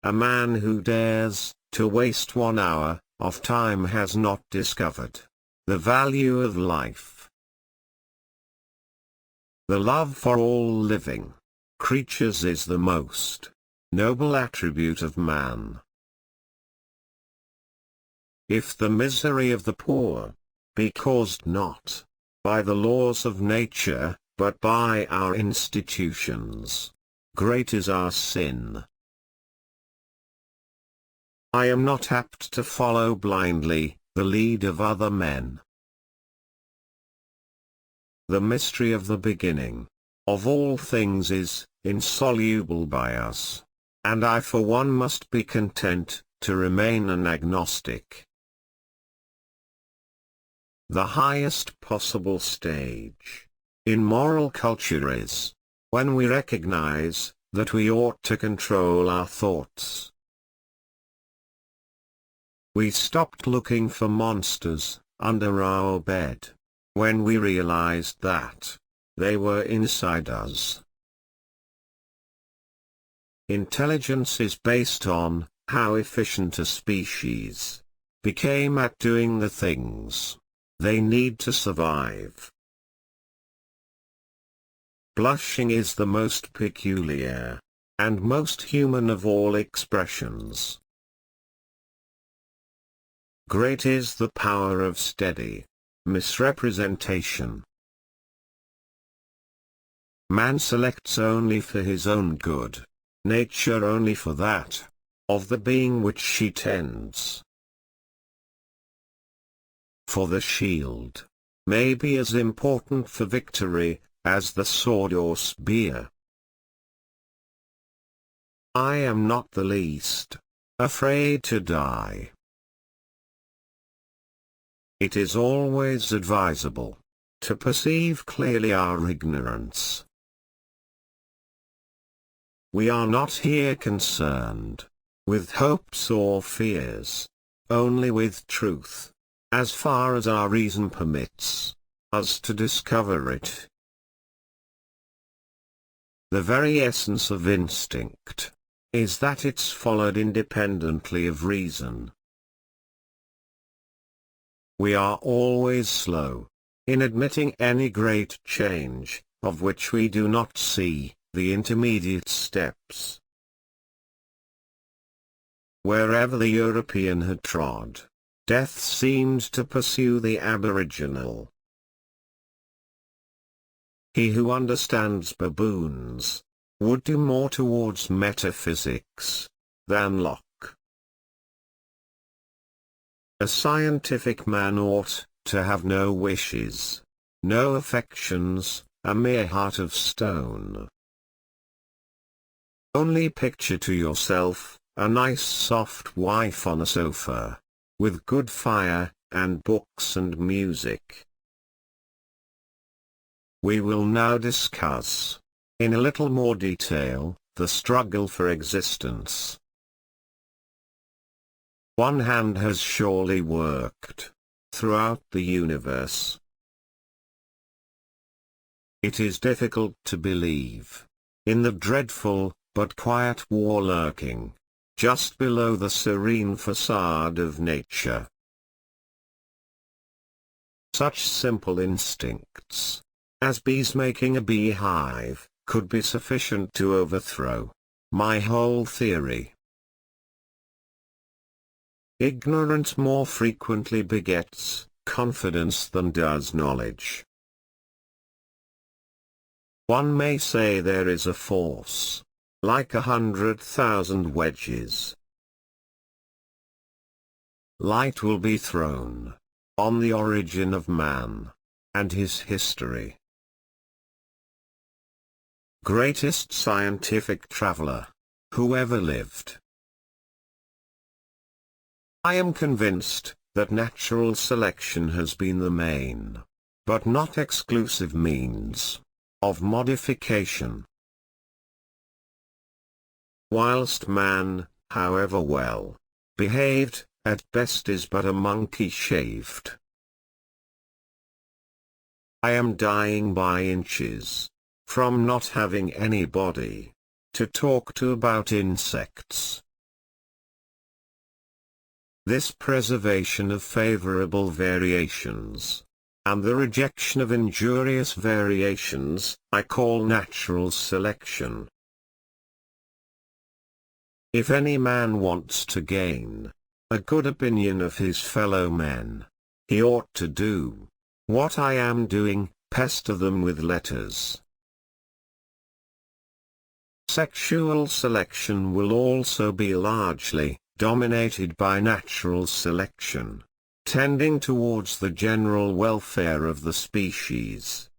a man who dares to waste 1 hour of time has not discovered the value of life. The love for all living creatures is the most noble attribute of man. If the misery of the poor be caused not by the laws of nature, but by our institutions, great is our sin. I am not apt to follow blindly the lead of other men. The mystery of the beginning of all things is insoluble by us, and I for one must be content to remain an agnostic. The highest possible stage in moral culture is when we recognize that we ought to control our thoughts. We stopped looking for monsters under our bed when we realized that they were inside us. Intelligence is based on how efficient a species became at doing the things they need to survive. Blushing is the most peculiar and most human of all expressions. Great is the power of steady misrepresentation. Man selects only for his own good, nature only for that of the being which she tends. For the shield may be as important for victory as the sword or spear. I am not the least afraid to die. It is always advisable to perceive clearly our ignorance. We are not here concerned with hopes or fears, only with truth, as far as our reason permits us to discover it. The very essence of instinct is that it's followed independently of reason. We are always slow in admitting any great change, of which we do not see the intermediate steps. Wherever the European had trod, death seemed to pursue the aboriginal. He who understands baboons would do more towards metaphysics than Locke. A scientific man ought to have no wishes, no affections, a mere heart of stone. Only picture to yourself a nice soft wife on a sofa, with good fire, and books and music. We will now discuss, in a little more detail, the struggle for existence. One hand has surely worked throughout the universe. It is difficult to believe in the dreadful but quiet war lurking just below the serene facade of nature. Such simple instincts as bees making a beehive could be sufficient to overthrow my whole theory. Ignorance more frequently begets confidence than does knowledge. One may say there is a force, like 100,000 wedges. Light will be thrown on the origin of man and his history. Greatest scientific traveler who ever lived. I am convinced that natural selection has been the main, but not exclusive means of modification. Whilst man, however well behaved, at best is but a monkey shaved. I am dying by inches from not having anybody to talk to about insects. This preservation of favorable variations, and the rejection of injurious variations, I call natural selection. If any man wants to gain a good opinion of his fellow men, he ought to do what I am doing, pester them with letters. Sexual selection will also be largely dominated by natural selection, tending towards the general welfare of the species.